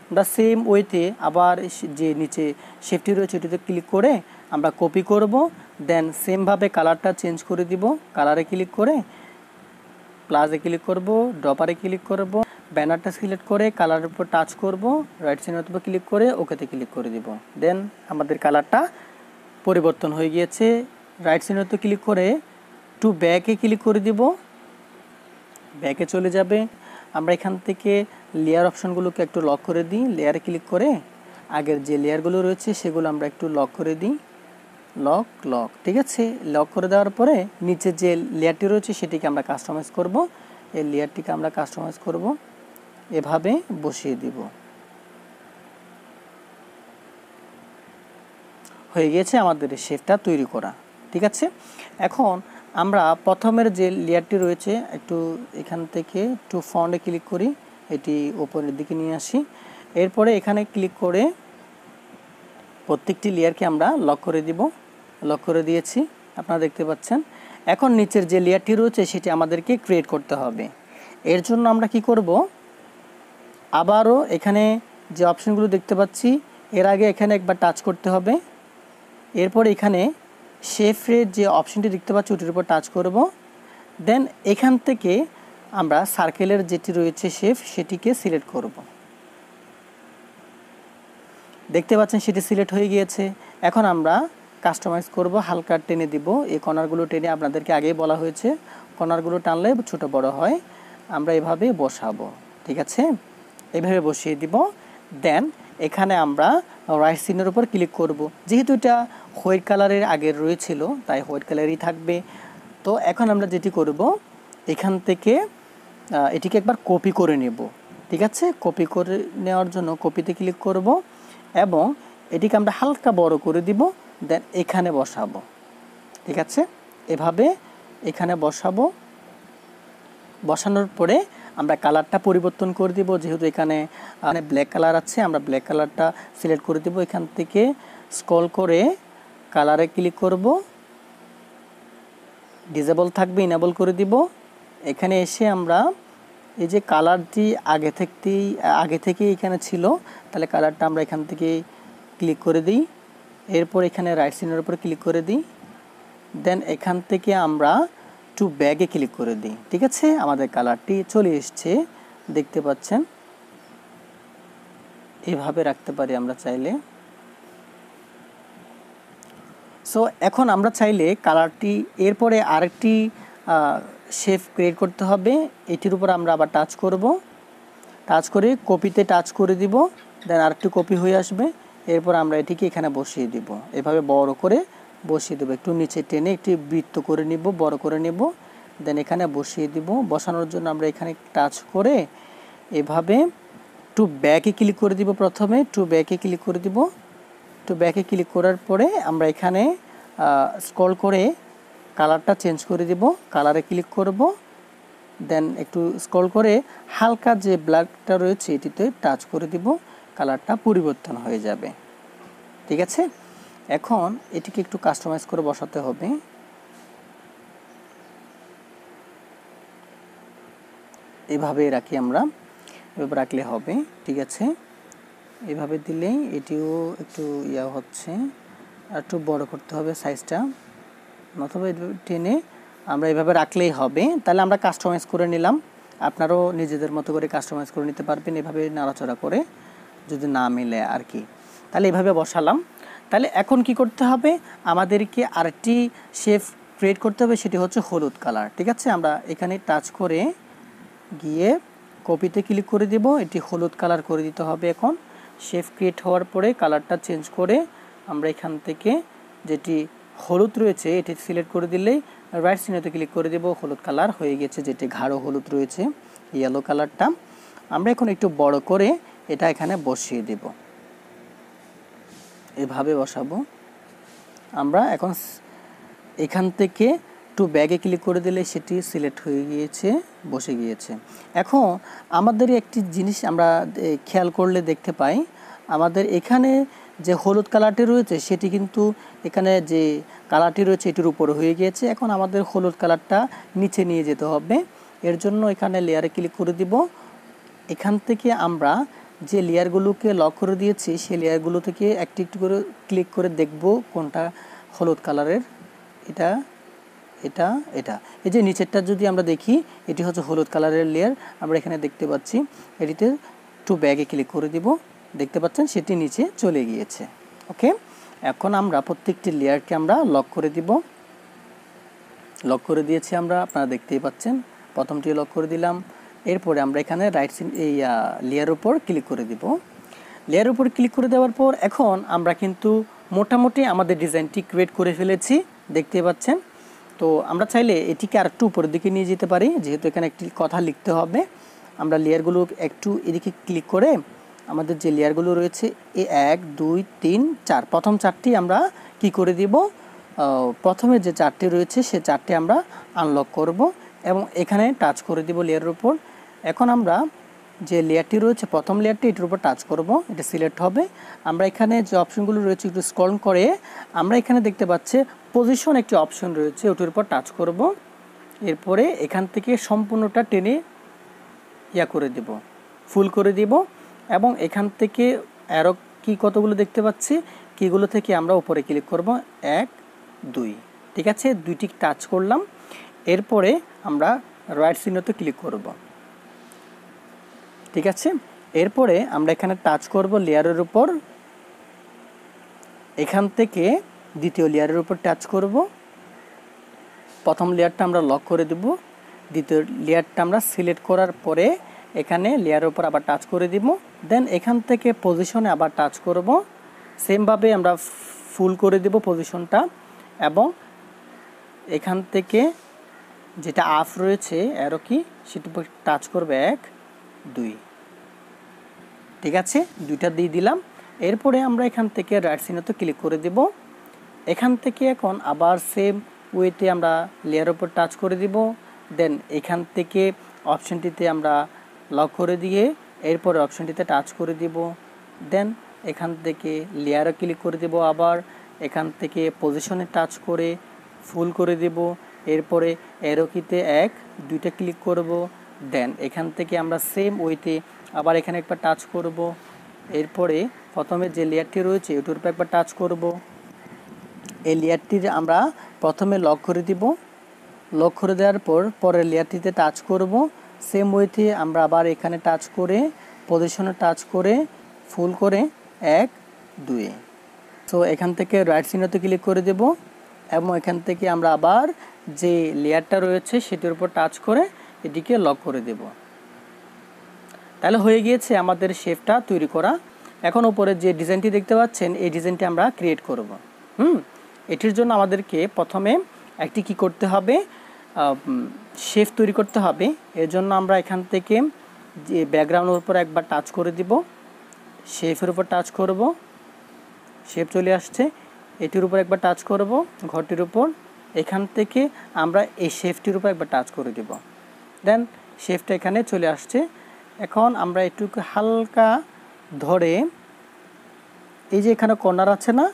আমরা সেম ওয়েতে আবার যে নিচে শেফটি রয়েছে এটিতে ক্লিক করে আমরা কপি করব। দেন সেমভাবে কালারটা চেঞ্জ করে দিব, কালারে ক্লিক করে প্লাসে ক্লিক করব, ড্রপারে ক্লিক করব, ব্যানারটা সিলেক্ট করে কালারের উপর টাচ করব, রাইট সাইডের উপর ক্লিক করে ওকেতে ক্লিক করে দিব। দেন আমাদের কালারটা পরিবর্তন হয়ে গিয়েছে। রাইট সাইডের উপর ক্লিক করে টু ব্যাকে ক্লিক করে দিব, ব্যাকে চলে যাবে। আমরা এখান থেকে লেয়ার অপশনগুলোকে একটু লক করে দিই, লেয়ারে ক্লিক করে আগের যে লেয়ারগুলো রয়েছে সেগুলো আমরা একটু লক করে দিই, লক, ঠিক আছে। লক করে দেওয়ার পরে নিচে যে লেয়ারটি রয়েছে সেটিকে আমরা কাস্টমাইজ করব। এই লেয়ারটিকে আমরা কাস্টমাইজ করব, এভাবে বসিয়ে দিব। হয়ে গিয়েছে আমাদের শেপটা তৈরি করা, ঠিক আছে। এখন আমরা প্রথমের যে লেয়ারটি রয়েছে একটু এখান থেকে একটু ফন্টে ক্লিক করি, এটি উপরের দিকে নিয়ে আসি। এরপরে এখানে ক্লিক করে প্রত্যেকটি লেয়ারকে আমরা লক করে দিব, লক করে দিয়েছি, আপনারা দেখতে পাচ্ছেন। এখন নিচের যে লেয়ারটি রয়েছে সেটি আমাদেরকে ক্রিয়েট করতে হবে। এর জন্য আমরা কি করব, আবারও এখানে যে অপশনগুলো দেখতে পাচ্ছি এর আগে এখানে একবার টাচ করতে হবে। এরপর এখানে শেফের যে অপশনটি দেখতে পাচ্ছি ওটির উপর টাচ করব। দেন এখান থেকে আমরা সার্কেলের যেটি রয়েছে শেফ সেটিকে সিলেক্ট করব। দেখতে পাচ্ছেন সেটি সিলেক্ট হয়ে গিয়েছে। এখন আমরা কাস্টমাইজ করব, হালকা টেনে দিব। এই কর্নারগুলো টেনে আপনাদেরকে আগেই বলা হয়েছে কর্নারগুলো টানলে ছোট বড় হয়। আমরা এভাবে বসাবো, ঠিক আছে, এভাবে বসিয়ে দিব। দেন এখানে আমরা রাইট চিহ্নের উপর ক্লিক করব। যেহেতু এটা হোয়াইট কালারের আগের রয়েছিল তাই হোয়াইট কালারই থাকবে। তো এখন আমরা যেটি করব, এখান থেকে এটিকে একবার কপি করে নেব, ঠিক আছে। কপি করে নেওয়ার জন্য কপিতে ক্লিক করব এবং এটিকে আমরা হালকা বড় করে দিব। দেন এখানে বসাবো, ঠিক আছে, এভাবে এখানে বসাবো। বসানোর পরে আমরা কালারটা পরিবর্তন করে দিব। যেহেতু এখানে ব্ল্যাক কালার আছে, আমরা ব্ল্যাক কালারটা সিলেক্ট করে দিব। এখান থেকে স্ক্রল করে কালারে ক্লিক করব, ডিসেবল থাকবে ইনেবল করে দিব। এখানে এসে আমরা এই যে কালারটি আগে থেকেই এখানে ছিল, তাহলে কালারটা আমরা এখান থেকে ক্লিক করে দিই। এরপর এখানে রাইট চিহ্নের উপর ক্লিক করে দিই। দেন এখান থেকে আমরা টু ব্যাগে ক্লিক করে দিই, ঠিক আছে। আমাদের কালারটি চলে এসছে, দেখতে পাচ্ছেন। এভাবে রাখতে পারি আমরা চাইলে। সো এখন আমরা চাইলে কালারটি এরপরে আরেকটি শেপ ক্রিয়েট করতে হবে। এটির উপর আমরা আবার টাচ করব, টাচ করে কপিতে টাচ করে দিব। দেন আরেকটি কপি হয়ে আসবে। এরপর আমরা এটিকে এখানে বসিয়ে দিব, এভাবে বড় করে বসিয়ে দেবো। একটু নিচে টেনে একটি বৃত্ত করে নিব, বড় করে নেব। দেন এখানে বসিয়ে দিব। বসানোর জন্য আমরা এখানে টাচ করে এভাবে টু ব্যাকে ক্লিক করে দিব। প্রথমে টু ব্যাকে ক্লিক করে দিব। টু ব্যাকে ক্লিক করার পরে আমরা এখানে স্ক্রল করে কালারটা চেঞ্জ করে দিব, কালারে ক্লিক করব। দেন একটু স্ক্রল করে হালকা যে ব্ল্যাকটা রয়েছে এটিতে টাচ করে দিব, কালারটা পরিবর্তন হয়ে যাবে, ঠিক আছে। এখন এটিকে একটু কাস্টমাইজ করে বসাতে হবে। এভাবে রাখি আমরা, এভাবে রাখলে হবে, ঠিক আছে। এভাবে দিলেই এটিও একটু হচ্ছে, আর একটু বড় করতে হবে সাইজটা, অথবা এভাবে টেনে আমরা এভাবে রাখলেই হবে। তাহলে আমরা কাস্টমাইজ করে নিলাম। আপনারাও নিজেদের মতো করে কাস্টমাইজ করে নিতে পারবেন এভাবে নাড়াচাড়া করে, যদি না মিলে আর কি। তাহলে এভাবে বসালাম। তাহলে এখন কি করতে হবে, আমাদেরকে আরেকটি শেপ ক্রিয়েট করতে হবে, সেটি হচ্ছে হলুদ কালার, ঠিক আছে। আমরা এখানে টাচ করে গিয়ে কপিতে ক্লিক করে দেব, এটি হলুদ কালার করে দিতে হবে। এখন শেপ ক্রিয়েট হওয়ার পরে কালারটা চেঞ্জ করে আমরা এখান থেকে যেটি হলুদ রয়েছে এটি সিলেক্ট করে দিলেই রাইট চিহ্নতে ক্লিক করে দেব, হলুদ কালার হয়ে গেছে, যেটি গাঢ় হলুদ রয়েছে ইয়েলো কালারটা। আমরা এখন একটু বড় করে এটা এখানে বসিয়ে দেব, এভাবে বসাবো। আমরা এখন এখান থেকে টু ব্যাগে ক্লিক করে দিলে সেটি সিলেক্ট হয়ে গিয়েছে, বসে গিয়েছে। এখন আমাদের একটি জিনিস আমরা খেয়াল করলে দেখতে পাই, আমাদের এখানে যে হলুদ কালারটি রয়েছে সেটি কিন্তু এখানে যে কালারটি রয়েছে এটির উপরে হয়ে গিয়েছে। এখন আমাদের হলুদ কালারটা নিচে নিয়ে যেতে হবে। এর জন্য এখানে লেয়ারে ক্লিক করে দিব। এখান থেকে আমরা যে লেয়ারগুলোকে লক করে দিয়েছি সেই লেয়ারগুলো থেকে একটি একটু করে ক্লিক করে দেখব কোনটা হলুদ কালারের। এটা এটা এটা এই যে নিচেরটা যদি আমরা দেখি এটি হচ্ছে হলুদ কালারের লেয়ার, আমরা এখানে দেখতে পাচ্ছি। এটিতে টু ব্যাগে ক্লিক করে দিব, দেখতে পাচ্ছেন সেটি নিচে চলে গিয়েছে। ওকে, এখন আমরা প্রত্যেকটি লেয়ারকে আমরা লক করে দিব। লক করে দিয়েছি আমরা, আপনারা দেখতেই পাচ্ছেন। প্রথমটি লক করে দিলাম, এরপরে আমরা এখানে রাইট এই লেয়ার উপর ক্লিক করে দিব। লেয়ার উপর ক্লিক করে দেওয়ার পর এখন আমরা কিন্তু মোটামুটি আমাদের ডিজাইনটি ক্রিয়েট করে ফেলেছি, দেখতে পাচ্ছেন। তো আমরা চাইলে এটিকে আর একটু উপরের দিকে নিয়ে যেতে পারি, যেহেতু এখানে একটি কথা লিখতে হবে। আমরা লেয়ারগুলো একটু এদিকে ক্লিক করে আমাদের যে লেয়ারগুলো রয়েছে এই 1 2 3 4 প্রথম 4টি আমরা কি করে দিব, প্রথমে যে 4টি রয়েছে সে 4টি আমরা আনলক করব এবং এখানে টাচ করে দিব লেয়ারের উপর। এখন আমরা যে লেয়ারটি রয়েছে প্রথম লেয়ারটি এটির উপর টাচ করব, এটা সিলেক্ট হবে। আমরা এখানে যে অপশনগুলো রয়েছে একটু স্ক্রল করে আমরা এখানে দেখতে পাচ্ছি পজিশন একটি অপশন রয়েছে, ওটির উপর টাচ করব। এরপরে এখান থেকে সম্পূর্ণটা টেনে করে দেব, ফুল করে দিব এবং এখান থেকে অ্যারো কি কতগুলো দেখতে পাচ্ছি, কিগুলো থেকে আমরা উপরে ক্লিক করব 1 2, ঠিক আছে, দুইটি টাচ করলাম। এরপরে আমরা রাইট চিহ্নতে ক্লিক করব, ঠিক আছে। এরপরে আমরা এখানে টাচ করব লেয়ারের উপর, এখান থেকে দ্বিতীয় লেয়ারের উপর টাচ করব। প্রথম লেয়ারটা আমরা লক করে দেব, দ্বিতীয় লেয়ারটা আমরা সিলেক্ট করার পরে এখানে লেয়ারের উপর আবার টাচ করে দিব। দেন এখান থেকে পজিশনে আবার টাচ করব, সেমভাবে আমরা ফুল করে দেব পজিশনটা এবং এখান থেকে যেটা আপ রয়েছে অ্যারো কি সেটা টাচ করবে 1 2, ঠিক আছে, দুইটা দিয়ে দিলাম। এরপরে আমরা এখান থেকে রাইট চিহ্নতে ক্লিক করে দেব। এখান থেকে এখন আবার সেম ওয়েতে আমরা লেয়ার উপর টাচ করে দিব। দেন এখান থেকে অপশনটিতে আমরা লক করে দিয়ে এরপরে অপশনটিতে টাচ করে দিব। দেন এখান থেকে লেয়ারে ক্লিক করে দেব, আবার এখান থেকে পজিশনে টাচ করে ফুল করে দেব। এরপরে অ্যারো কিতে 1 2টা ক্লিক করব। দেন এখান থেকে আমরা সেম ওয়েতে আবার এখানে একবার টাচ করব। এরপরে প্রথমে যে লেয়ারটি রয়েছে ওটার উপর একবার টাচ করব। এই লেয়ারটির আমরা প্রথমে লক করে দিব, লক করে দেওয়ার পর পরের লেয়ারটিতে টাচ করব। সেম ওয়েতে আমরা আবার এখানে টাচ করে পজিশনে টাচ করে ফুল করে 1 2। সো এখান থেকে রাইট চিহ্নতে ক্লিক করে দেব এবং এখান থেকে আমরা আবার যে লেয়ারটা রয়েছে সেটির উপর টাচ করে এটিকে লক করে দেব। তাহলে হয়ে গিয়েছে আমাদের শেপটা তৈরি করা। এখন উপরে যে ডিজাইনটি দেখতে পাচ্ছেন এই ডিজাইনটি আমরা ক্রিয়েট করব। এটির জন্য আমাদেরকে প্রথমে একটি কি করতে হবে, শেপ তৈরি করতে হবে। এর জন্য আমরা এখান থেকে যে ব্যাকগ্রাউন্ডের উপর একবার টাচ করে দিব, শেপের উপর টাচ করব, শেপ চলে আসছে। এটির উপর একবার টাচ করব ঘরটির উপর, এখান থেকে আমরা এই শেপটির উপর একবার টাচ করে দেব। দেন শেপটা এখানে চলে আসছে। এখন আমরা একটু হালকা ধরে এই যে এখানে কর্নার আছে না,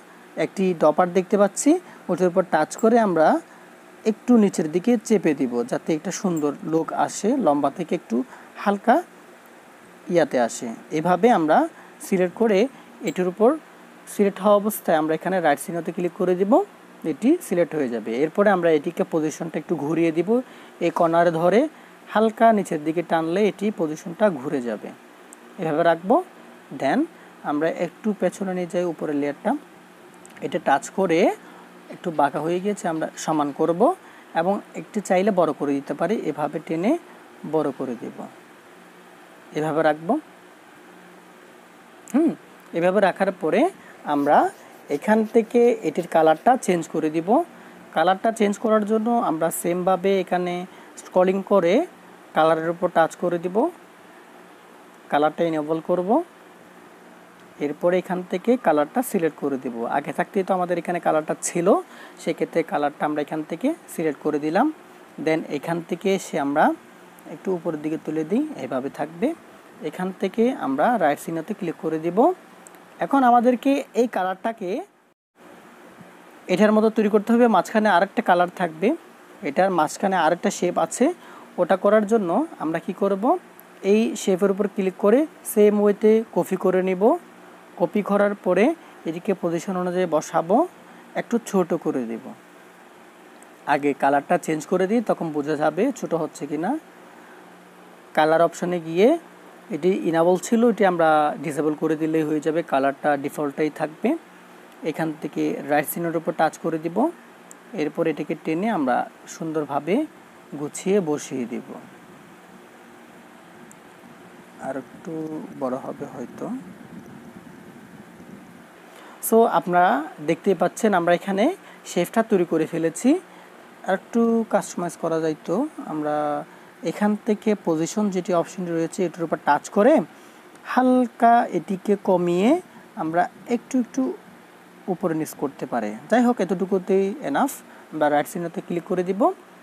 একটি ডপার দেখতে পাচ্ছি, ওটার উপর টাচ করে আমরা একটু নিচের দিকে চেপে দিব যাতে একটা সুন্দর লুক আসে, লম্বা থেকে একটু হালকা ইয়াতে আসে। এভাবে আমরা সিলেক্ট করে এটির উপর সিলেক্ট হওয়া অবস্থায় আমরা এখানে রাইট চিহ্নতে ক্লিক করে দিব, এটি সিলেক্ট হয়ে যাবে। এরপরে আমরা এটিকে পজিশনটা একটু ঘুরিয়ে দিব, এই কর্নারে ধরে হালকা নিচের দিকে টানলে এটি পজিশনটা ঘুরে যাবে, এভাবে রাখবো। দেন আমরা একটু পেছনে নিয়ে যাই উপরের লেয়ারটা, এটা টাচ করে একটু বাঁকা হয়ে গিয়েছে আমরা সমান করব এবং একটু চাইলে বড় করে দিতে পারি, এভাবে টেনে বড় করে দেব। এভাবে রাখবো। এভাবে রাখার পরে আমরা এখান থেকে এটির কালারটা চেঞ্জ করে দিব। কালারটা চেঞ্জ করার জন্য আমরা সেমভাবে এখানে স্ক্রলিং করে কালারের উপর টাচ করে দিব, কালারটা এনেবল করব। এরপরে এখান থেকে কালারটা সিলেক্ট করে দিব। আগে থাকতেই তো আমাদের এখানে কালারটা ছিল, সেক্ষেত্রে কালারটা আমরা এখান থেকে সিলেক্ট করে দিলাম। দেন এখান থেকে এসে আমরা একটু উপরের দিকে তুলে দিই, এভাবে থাকবে। এখান থেকে আমরা রাইট চিহ্নতে ক্লিক করে দিব। এখন আমাদেরকে এই কালারটাকে এটার মতো তৈরি করতে হবে। মাঝখানে আরেকটা কালার থাকবে, এটার মাঝখানে আরেকটা শেপ আছে। ওটা করার জন্য আমরা কি করব, এই শেপের উপর ক্লিক করে সেম ওয়েতে কপি করে নিব। কপি করার পরে এটিকে পজিশন অনুযায়ী বসাবো, একটু ছোট করে দেব। আগে কালারটা চেঞ্জ করে দিই, তখন বোঝা যাবে ছোট হচ্ছে কিনা। কালার অপশনে গিয়ে এটি ইনাবল ছিল, এটি আমরা ডিসেবল করে দিলেই হয়ে যাবে, কালারটা ডিফল্টটাই থাকবে। এখান থেকে রাইট চিহ্নের উপর টাচ করে দিব। এরপর এটাকে টেনে আমরা সুন্দরভাবে গুছিয়ে বসিয়ে দিব। আর একটু বড় হবে হয়তো। সো আপনারা দেখতেই পাচ্ছেন আমরা এখানে শেপটা তৈরি করে ফেলেছি। আর একটু কাস্টমাইজ করা যাইতো। আমরা এখান থেকে পজিশন যেটি অপশনটি রয়েছে এটার উপর টাচ করে হালকা এটিকে কমিয়ে আমরা একটু একটু উপরে নিচ করতে পারে। যাই হোক, এতটুকুতেই এনাফ। আমরা রাইট চিহ্নতে ক্লিক করে দিব,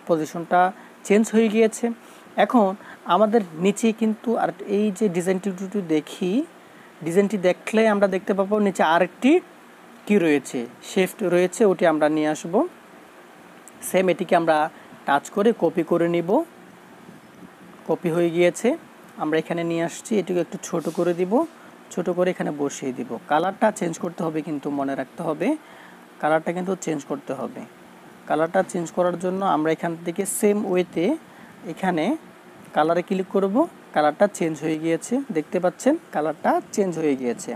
পজিশনটা চেঞ্জ হয়ে গিয়েছে। এখন আমাদের নিচে কিন্তু আর এই যে ডিজাইনটি দেখি, ডিজাইনটি দেখলে আমরা দেখতে পাবো নিচে আরেকটি কি রয়েছে, শেফট রয়েছে, ওটি আমরা নিয়ে আসব। সেম এটিকে আমরা টাচ করে কপি করে নিব। কপি হয়ে গিয়েছে, আমরা এখানে নিয়ে আসছি। এটিকে একটু ছোট করে দিব, ছোট করে এখানে বসিয়ে দিব। কালারটা চেঞ্জ করতে হবে, কিন্তু মনে রাখতে হবে কালারটা কিন্তু চেঞ্জ করতে হবে। কালারটা চেঞ্জ করার জন্য আমরা এখান থেকে সেম ওয়েতে এখানে কালারে ক্লিক করব। কালারটা চেঞ্জ হয়ে গিয়েছে, দেখতে পাচ্ছেন কালারটা চেঞ্জ হয়ে গিয়েছে।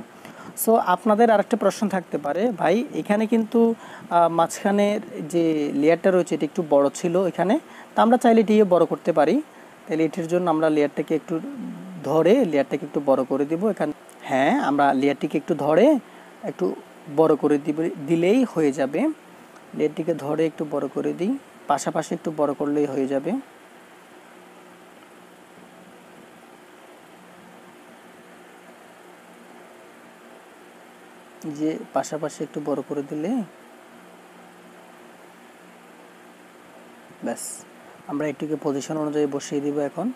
সো আপনাদের আরেকটা প্রশ্ন থাকতে পারে, ভাই এখানে কিন্তু মাঝখানের যে লেয়ারটা রয়েছে এটি একটু বড় ছিল এখানে, তা আমরা চাইলে এটি বড় করতে পারি। তাহলে এটির জন্য আমরা লেয়ারটাকে একটু ধরে লেয়ারটাকে একটু বড় করে দিব এখানে। হ্যাঁ, আমরা লেয়ারটিকে একটু ধরে একটু বড় করে দিলেই হয়ে যাবে। লেয়ারটিকে ধরে একটু বড় করে দিই, পাশাপাশি একটু বড় করলেই হয়ে যাবে। যে পাশাপাশি একটু বড় করে দিলে ব্যাস। আমরা এটিকে পজিশন অনুযায়ী বসিয়ে দিব। এখন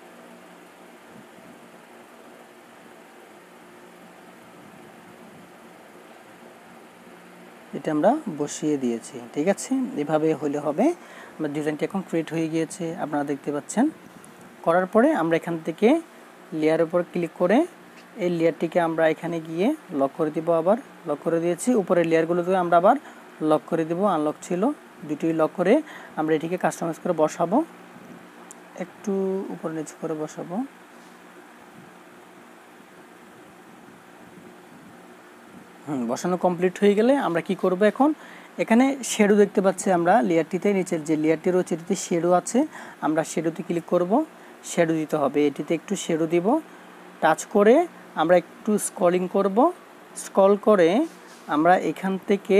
এটা আমরা বসিয়ে দিয়েছি, ঠিক আছে। এভাবে হলে হবে। আমার ডিজাইনটি এখন ক্রিয়েট হয়ে গিয়েছে, আপনারা দেখতে পাচ্ছেন। করার পরে আমরা এখান থেকে লেয়ারের উপর ক্লিক করে এই লেয়ারটিকে আমরা এখানে গিয়ে লক করে দিব। আবার লক করে দিয়েছি। উপরের লেয়ারগুলোকে আমরা আবার লক করে দিব, আনলক ছিল, দুটি লক করে আমরা এটিকে কাস্টমাইজ করে বসাবো। একটু উপরে নিচে করে বসাবো। বসানো কমপ্লিট হয়ে গেলে আমরা কি করব, এখন এখানে শ্যাডো দেখতে পাচ্ছি আমরা লেয়ারটিতে, নিচের যে লেয়ারটি রয়েছে এটিতে শ্যাডো আছে। আমরা শ্যাডোতে ক্লিক করব, শ্যাডো দিতে হবে, এটিতে একটু শ্যাডো দিব। টাচ করে আমরা একটু স্ক্রলিং করব, স্ক্রল করে আমরা এখান থেকে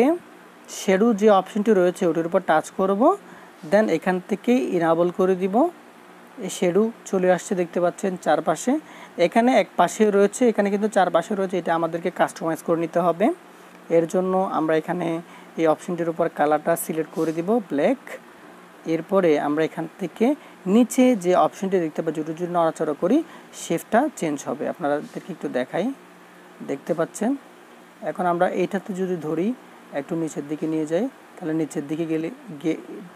শ্যাডো যে অপশনটি রয়েছে ওটির উপর টাচ করব। দেন এখান থেকে ইনাবল করে দিব। এই শ্যাডো চলে আসছে, দেখতে পাচ্ছেন চারপাশে। এখানে এক পাশে রয়েছে, এখানে কিন্তু চারপাশে রয়েছে, এটা আমাদেরকে কাস্টমাইজ করে নিতে হবে। এর জন্য আমরা এখানে এই অপশনটির উপর কালারটা সিলেক্ট করে দিব ব্ল্যাক। এরপরে আমরা এখান থেকে নিচে যে অপশনটি দেখতে পাচ্ছি ওটির জন্য নড়াচড়া করি, শেপটা চেঞ্জ হবে। আপনাদেরকে একটু দেখাই, দেখতে পাচ্ছেন। এখন আমরা এইটাতে যদি ধরি একটু নিচের দিকে নিয়ে যাই, তাহলে নিচের দিকে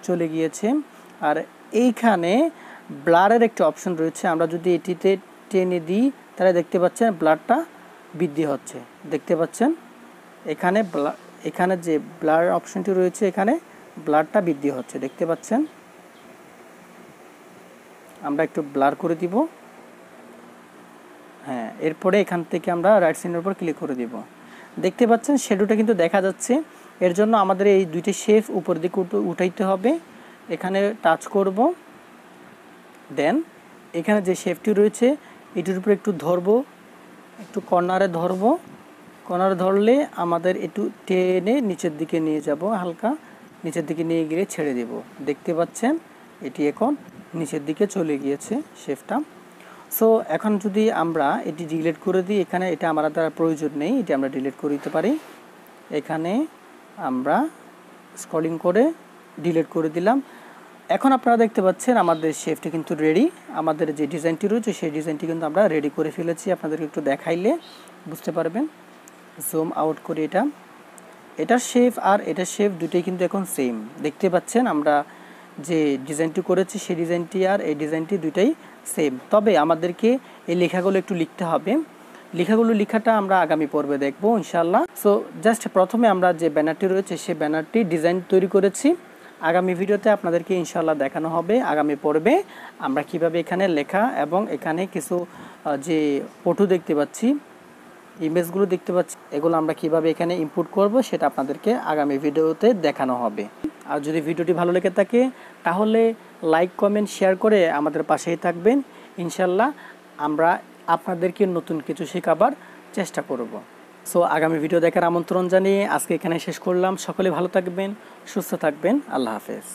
চলে গিয়েছে। আর এইখানে ব্লারের একটা অপশন রয়েছে, আমরা যদি এটিতে টেনে দিই তাহলে দেখতে পাচ্ছেন ব্লারটা বৃদ্ধি হচ্ছে, দেখতে পাচ্ছেন। এখানে যে ব্লার অপশনটি রয়েছে এখানে ব্লারটা বৃদ্ধি হচ্ছে, দেখতে পাচ্ছেন। আমরা একটু ব্লার করে দিব। হ্যাঁ, এরপরে এখান থেকে আমরা রাইট সাইডের উপর ক্লিক করে দিব। দেখতে পাচ্ছেন শ্যাডোটা কিন্তু দেখা যাচ্ছে। এর জন্য আমাদের এই দুইটি শেপ উপর দিকে উঠাইতে হবে। এখানে টাচ করব, দেন এখানে যে শেপটি রয়েছে এটির উপরে একটু ধরবো, একটু কর্নারে ধরবো, কর্নারে ধরলে আমাদের একটু টেনে নিচের দিকে নিয়ে যাব, হালকা নিচের দিকে নিয়ে গিয়ে ছেড়ে দেব। দেখতে পাচ্ছেন এটি এখন নিচের দিকে চলে গিয়েছে শেপটা। সো এখন যদি আমরা এটি ডিলিট করে দিই, এখানে এটা আমার দ্বারা প্রয়োজন নেই, এটি আমরা ডিলিট করে দিতে পারি। এখানে আমরা স্ক্রলিং করে ডিলিট করে দিলাম। এখন আপনারা দেখতে পাচ্ছেন আমাদের শেপটি কিন্তু রেডি। আমাদের যে ডিজাইনটি রয়েছে সেই ডিজাইনটি কিন্তু আমরা রেডি করে ফেলেছি। আপনাদেরকে একটু দেখাইলে বুঝতে পারবেন। জুম আউট করে এটার শেপ আর এটার শেপ দুটোই কিন্তু এখন সেম। দেখতে পাচ্ছেন আমরা যে ডিজাইনটি করেছি সেই ডিজাইনটি আর এই ডিজাইনটি দুটাই সেম। তবে আমাদেরকে এই লেখাগুলো একটু লিখতে হবে। লেখাটা আমরা আগামী পর্বে দেখব ইনশাআল্লাহ। সো জাস্ট প্রথমে আমরা যে ব্যানারটি রয়েছে সেই ব্যানারটি ডিজাইন তৈরি করেছি। আগামী ভিডিওতে আপনাদেরকে ইনশাআল্লাহ দেখানো হবে আগামী পর্বে আমরা কিভাবে এখানে লেখা এবং এখানে কিছু যে ফটো দেখতে পাচ্ছি, ইমেজগুলো দেখতে পাচ্ছি, এগুলো আমরা কিভাবে এখানে ইনপুট করব সেটা আপনাদেরকে আগামী ভিডিওতে দেখানো হবে। আর যদি ভিডিওটি ভালো লেগে থাকে তাহলে লাইক, কমেন্ট, শেয়ার করে আমাদের পাশেই থাকবেন। ইনশাআল্লাহ আমরা আপনাদেরকে নতুন কিছু শেখাবার চেষ্টা করব। সো আগামী ভিডিও দেখার আমন্ত্রণ জানিয়ে আজকে এখানে শেষ করলাম। সকলে ভালো থাকবেন, সুস্থ থাকবেন। আল্লাহ হাফেজ।